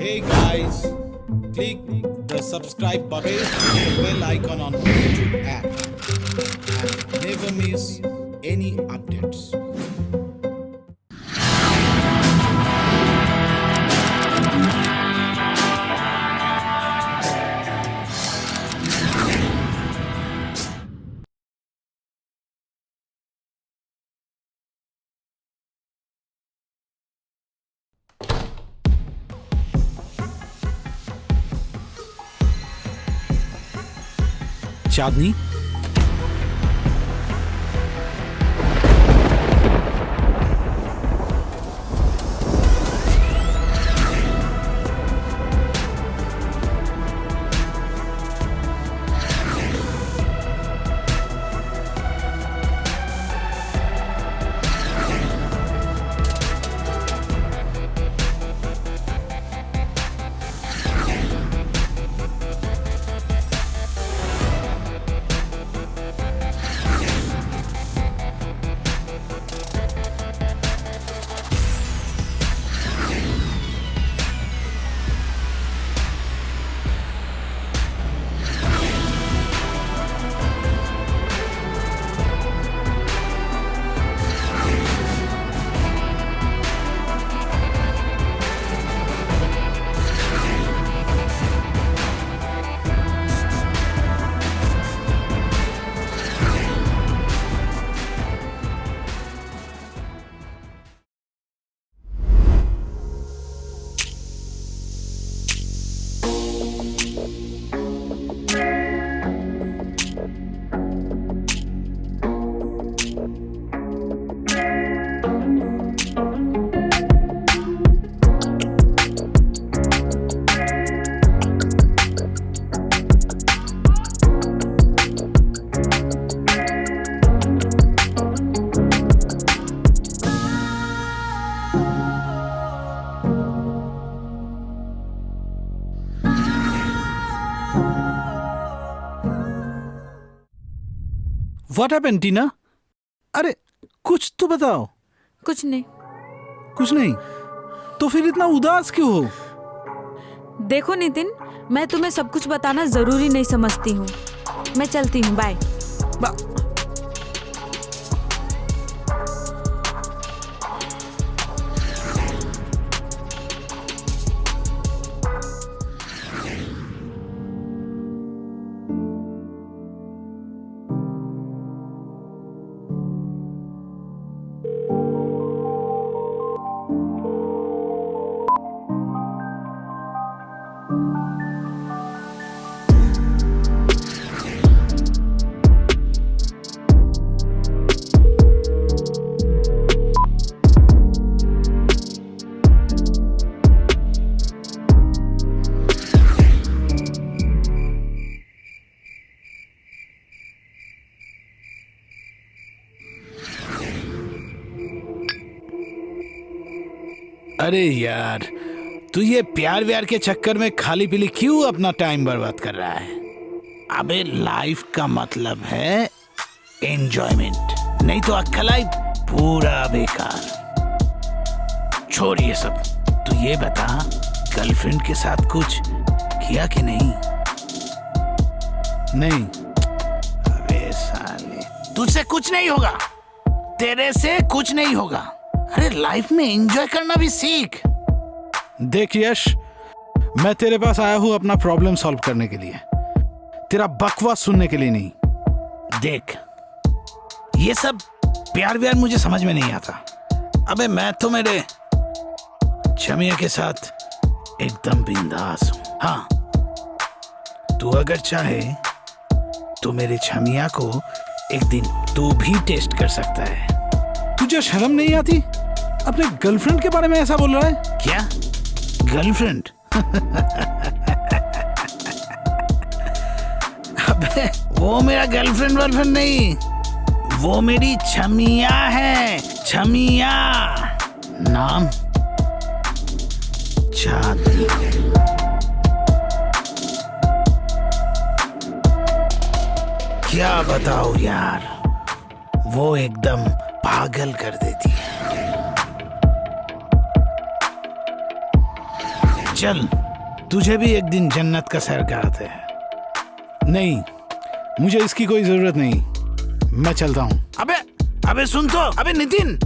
Hey guys, click the subscribe button and the bell icon on YouTube app and never miss any updates. Chandni, what happened Tina? अरे कुछ तो बताओ। कुछ नहीं। कुछ नहीं तो फिर इतना उदास क्यों हो? देखो नितिन, मैं तुम्हें सब कुछ बताना जरूरी नहीं समझती हूँ। मैं चलती हूँ, बाय। अरे यार, तू ये प्यार व्यार के चक्कर में खाली पीली क्यों अपना टाइम बर्बाद कर रहा है? अबे लाइफ का मतलब है एंजॉयमेंट, नहीं तो अक्कलाई पूरा बेकार। छोड़ ये सब, तू ये बता गर्लफ्रेंड के साथ कुछ किया कि नहीं? नहीं। अबे साले, तुझसे कुछ नहीं होगा, तेरे से कुछ नहीं होगा। अरे लाइफ में एंजॉय करना भी सीख। देख यश, मैं तेरे पास आया हूं अपना प्रॉब्लम सॉल्व करने के लिए, तेरा बकवास सुनने के लिए नहीं। देख, ये सब प्यार व्यार मुझे समझ में नहीं आता। अबे मैं तो मेरे छमिया के साथ एकदम बिंदास हूं। हाँ, तू अगर चाहे तो मेरे छमिया को एक दिन तू भी टेस्ट कर सकता है। तुझे शर्म नहीं आती? अपने गर्लफ्रेंड के बारे में ऐसा बोल रहा है क्या? गर्लफ्रेंड? अबे वो मेरा गर्लफ्रेंड वर्लफ्रेंड नहीं, वो मेरी छमिया है। छमिया नाम चांदनी। क्या बताओ यार, वो एकदम पागल कर देती है। चल, तुझे भी एक दिन जन्नत का सैर कराते हैं। नहीं, मुझे इसकी कोई जरूरत नहीं, मैं चलता हूँ। अबे अबे सुन तो, अबे Nitin.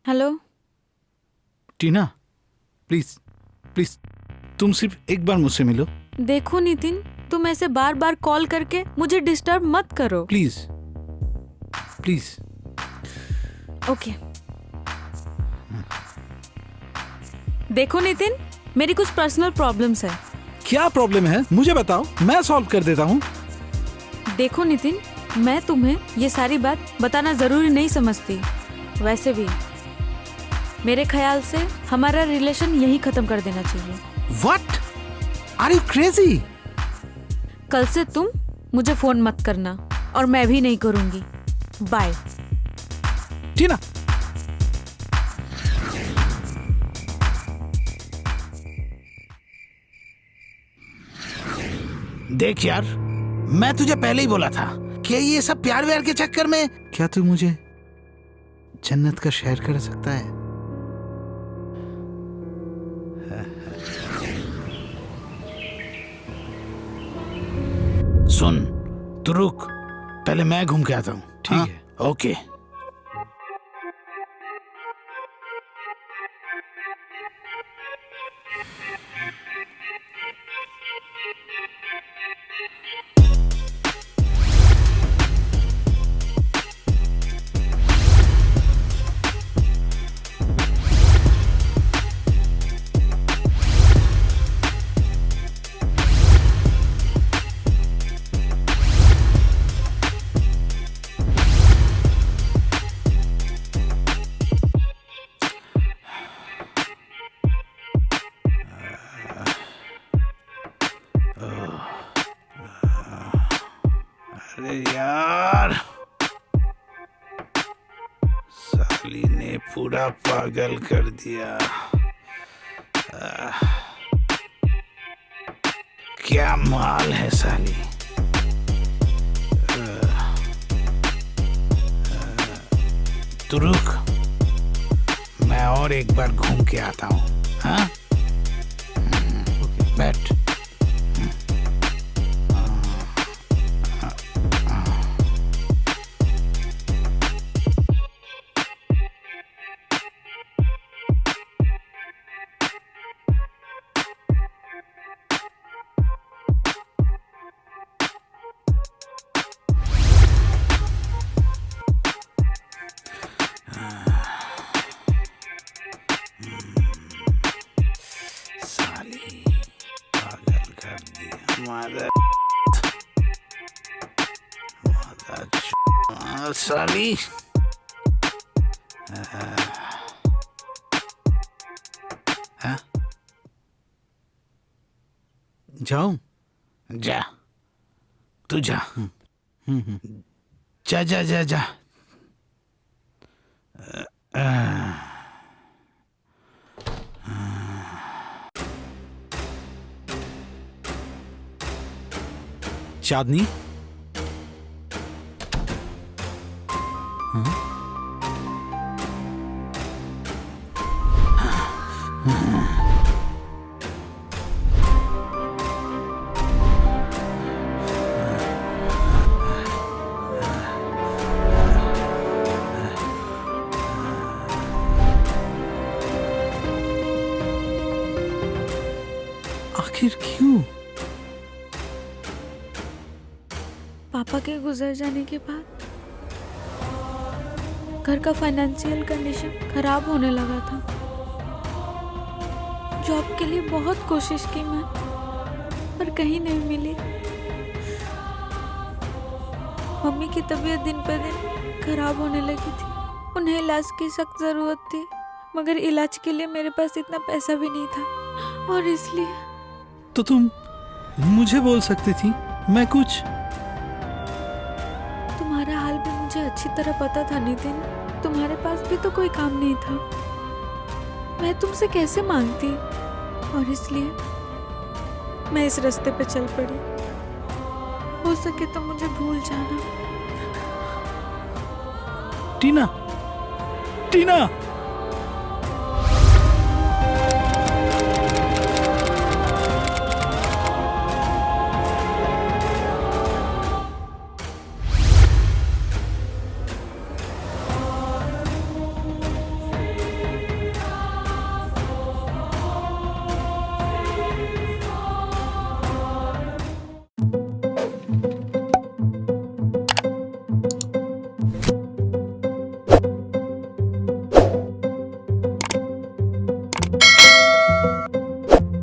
Hello. Tina, please please, तुम सिर्फ एक बार मुझसे मिलो। देखो नितिन, तुम ऐसे बार बार कॉल करके मुझे डिस्टर्ब मत करो। Please please. ओके। देखो नितिन, मेरी कुछ पर्सनल प्रॉब्लम्स है। क्या प्रॉब्लम है मुझे बताओ, मैं सॉल्व कर देता हूँ। देखो नितिन, मैं तुम्हें ये सारी बात बताना जरूरी नहीं समझती। वैसे भी मेरे ख्याल से हमारा रिलेशन यहीं खत्म कर देना चाहिए। What? Are you crazy? कल से तुम मुझे फोन मत करना और मैं भी नहीं करूंगी। बाय। टीना, देख यार, मैं तुझे पहले ही बोला था कि ये सब प्यार व्यार के चक्कर में। क्या तू मुझे जन्नत का शेयर कर सकता है? सुन, तू रुक, पहले मैं घूम के आता हूँ। ठीक है। ओके। अरे यार, साली ने पूरा पागल कर दिया। क्या माल है साली। तू रुक, मैं और एक बार घूम के आता हूँ। हाँ, बैठ। साली पागल कर दिया। साली जाऊं? जा, तू जा। जा जा जा जा। चांदनी, आखिर क्यों? पापा के गुजर जाने के बाद घर का फाइनेंशियल कंडीशन खराब होने लगा था। जॉब के लिए बहुत कोशिश की मैं, पर कहीं नहीं मिली। मम्मी की तबीयत दिन पर दिन खराब होने लगी थी। उन्हें इलाज की सख्त जरूरत थी, मगर इलाज के लिए मेरे पास इतना पैसा भी नहीं था, और इसलिए। तो तुम मुझे बोल सकती थी, मैं कुछ। तुम्हारा हाल भी मुझे अच्छी तरह पता था नितिन। तुम्हारे पास भी तो कोई काम नहीं था, मैं तुमसे कैसे मांगती, और इसलिए मैं इस रास्ते पे चल पड़ी। हो सके तो मुझे भूल जाना। टीना, टीना।